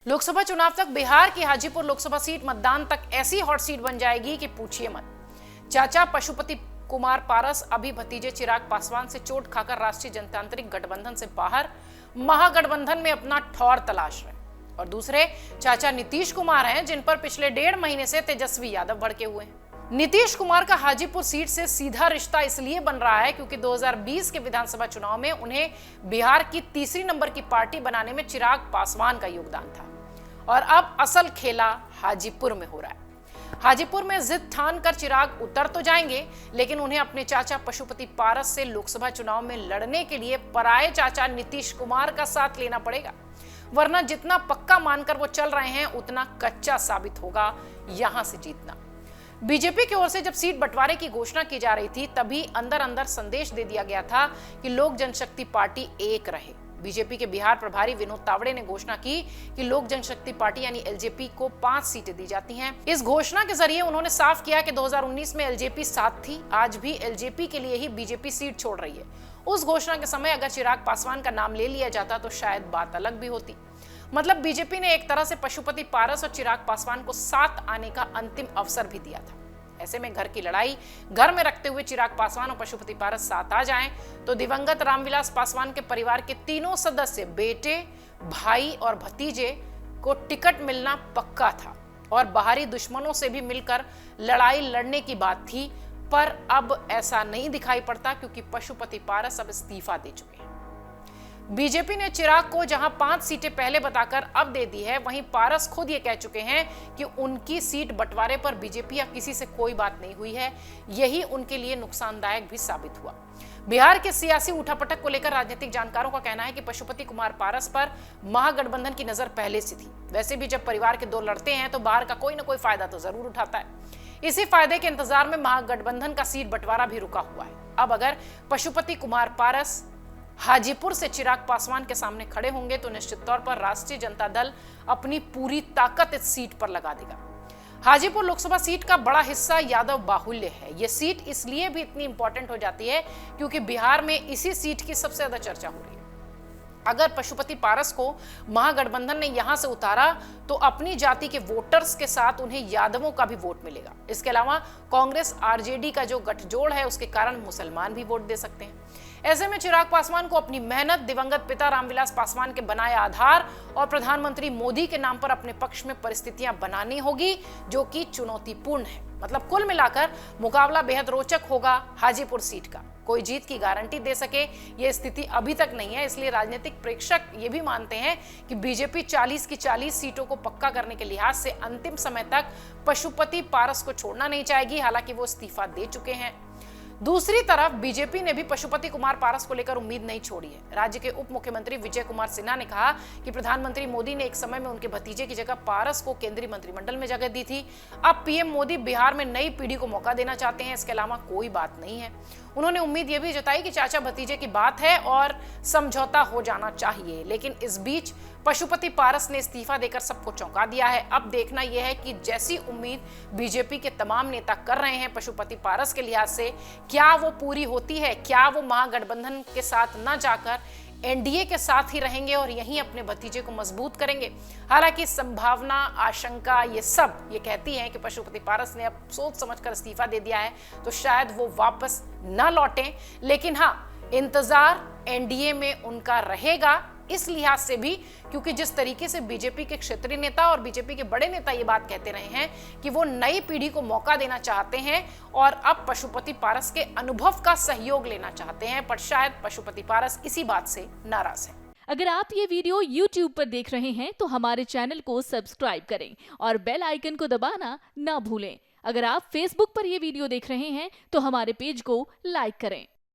लोकसभा चुनाव तक बिहार की हाजीपुर लोकसभा सीट मतदान तक ऐसी हॉट सीट बन जाएगी कि पूछिए मत। चाचा पशुपति कुमार पारस अभी भतीजे चिराग पासवान से चोट खाकर राष्ट्रीय जनतांत्रिक गठबंधन से बाहर महागठबंधन में अपना ठौर तलाश रहे, और दूसरे चाचा नीतीश कुमार हैं, जिन पर पिछले 1.5 महीने से तेजस्वी यादव भड़के हुए हैं। नीतीश कुमार का हाजीपुर सीट से सीधा रिश्ता इसलिए बन रहा है क्योंकि 2020 के विधानसभा चुनाव में उन्हें बिहार की तीसरी नंबर की पार्टी बनाने में चिराग पासवान का योगदान था, और अब असल खेला हाजीपुर में हो रहा है। हाजीपुर में जिद ठान कर चिराग उतर तो जाएंगे, लेकिन उन्हें अपने चाचा पशुपति पारस से लोकसभा चुनाव में लड़ने के लिए पराये चाचा नीतीश कुमार का साथ लेना पड़ेगा, वरना जितना पक्का मानकर वो चल रहे हैं उतना कच्चा साबित होगा यहां से जीतना। बीजेपी की ओर से जब सीट बंटवारे की घोषणा की जा रही थी, तभी अंदर अंदर संदेश दे दिया गया था कि लोक जनशक्ति पार्टी एक रहे। बीजेपी के बिहार प्रभारी विनोद तावड़े ने घोषणा की कि लोक जनशक्ति पार्टी यानी एलजेपी को 5 सीटें दी जाती हैं। इस घोषणा के जरिए उन्होंने साफ किया कि 2019 में एलजेपी साथ थी, आज भी एलजेपी के लिए ही बीजेपी सीट छोड़ रही है। उस घोषणा के समय अगर चिराग पासवान का नाम ले लिया जाता तो शायद बात अलग भी होती। मतलब बीजेपी ने एक तरह से पशुपति पारस और चिराग पासवान को साथ आने का अंतिम अवसर भी दिया था। ऐसे में घर की लड़ाई घर में रखते हुए चिराग पासवान और पशुपति पारस साथ आ जाएं तो दिवंगत रामविलास पासवान के परिवार के तीनों सदस्य, बेटे, भाई और भतीजे को टिकट मिलना पक्का था, और बाहरी दुश्मनों से भी मिलकर लड़ाई लड़ने की बात थी। पर अब ऐसा नहीं दिखाई पड़ता क्योंकि पशुपति पारस अब इस्तीफा दे चुके हैं। बीजेपी ने चिराग को जहां 5 सीटें पहले बताकर अब दे दी है, वहीं पारस खुद ये कह चुके हैं कि उनकी सीट बंटवारे पर बीजेपी या किसी से कोई बात नहीं हुई है। यही उनके लिए नुकसानदायक भी साबित हुआ। बिहार के सियासी उठापटक को लेकर राजनीतिक जानकारों का कहना है कि पशुपति कुमार पारस पर महागठबंधन की नजर पहले से थी। वैसे भी जब परिवार के 2 लड़ते हैं तो बाहर का कोई ना कोई फायदा तो जरूर उठाता है। इसी फायदे के इंतजार में महागठबंधन का सीट बंटवारा भी रुका हुआ है। अब अगर पशुपति कुमार पारस हाजीपुर से चिराग पासवान के सामने खड़े होंगे तो निश्चित तौर पर राष्ट्रीय जनता दल अपनी पूरी ताकत इस सीट पर लगा देगा। हाजीपुर लोकसभा सीट का बड़ा हिस्सा यादव बाहुल्य है। यह सीट इसलिए भी इतनी इंपॉर्टेंट हो जाती है क्योंकि बिहार में इसी सीट की सबसे ज्यादा चर्चा हो रही है। अगर पशुपति पारस को महागठबंधन ने यहां से उतारा तो अपनी जाति के वोटर्स के साथ उन्हें यादवों का भी वोट मिलेगा। इसके अलावा कांग्रेस आरजेडी का जो गठजोड़ है उसके कारण मुसलमान भी वोट दे सकते हैं। ऐसे में चिराग पासवान को अपनी मेहनत, दिवंगत पिता रामविलास पासवान के बनाए आधार और प्रधानमंत्री मोदी के नाम पर अपने पक्ष में परिस्थितियां बनानी होगी, जो कि चुनौतीपूर्ण है। मतलब कुल मिलाकर मुकाबला बेहद रोचक होगा। हाजीपुर सीट का कोई जीत की गारंटी दे सके यह स्थिति अभी तक नहीं है, इसलिए राजनीतिक प्रेक्षक ये भी मानते हैं कि बीजेपी 40 की 40 सीटों को पक्का करने के लिहाज से अंतिम समय तक पशुपति पारस को छोड़ना नहीं चाहेगी। हालांकि वो इस्तीफा दे चुके हैं। दूसरी तरफ बीजेपी ने भी पशुपति कुमार पारस को लेकर उम्मीद नहीं छोड़ी है। राज्य के उप मुख्यमंत्री विजय कुमार सिन्हा ने कहा कि प्रधानमंत्री मोदी ने एक समय में उनके भतीजे की जगह पारस को केंद्रीय मंत्रिमंडल में जगह दी थी। अब पीएम मोदी बिहार में नई पीढ़ी को मौका देना चाहते हैं, इसके अलावा कोई बात नहीं है। उन्होंने उम्मीद यह भी जताई कि चाचा भतीजे की बात है और समझौता हो जाना चाहिए, लेकिन इस बीच पशुपति पारस ने इस्तीफा देकर सबको चौंका दिया है। अब देखना यह है कि जैसी उम्मीद बीजेपी के तमाम नेता कर रहे हैं पशुपति पारस के लिहाज से, क्या वो पूरी होती है? क्या वो महागठबंधन के साथ न जाकर एनडीए के साथ ही रहेंगे और यहीं अपने भतीजे को मजबूत करेंगे? हालांकि संभावना, आशंका ये सब ये कहती है कि पशुपति पारस ने अब सोच समझकर इस्तीफा दे दिया है तो शायद वो वापस न लौटें। लेकिन हाँ, इंतजार एनडीए में उनका रहेगा, इस लिहाज से भी क्योंकि जिस तरीके से बीजेपी के क्षेत्रीय नेता और बीजेपी के बड़े नेता ये बात कहते रहे हैं कि वो नई पीढ़ी को मौका देना चाहते हैं और अब पशुपति पारस के अनुभव का सहयोग लेना चाहते हैं, पर शायद पशुपति पारस इसी बात से नाराज हैं। अगर आप ये वीडियो YouTube पर देख रहे हैं तो हमारे चैनल को सब्सक्राइब करें और बेल आइकन को दबाना ना भूलें। अगर आप Facebook पर ये वीडियो देख रहे हैं तो हमारे पेज को लाइक करें।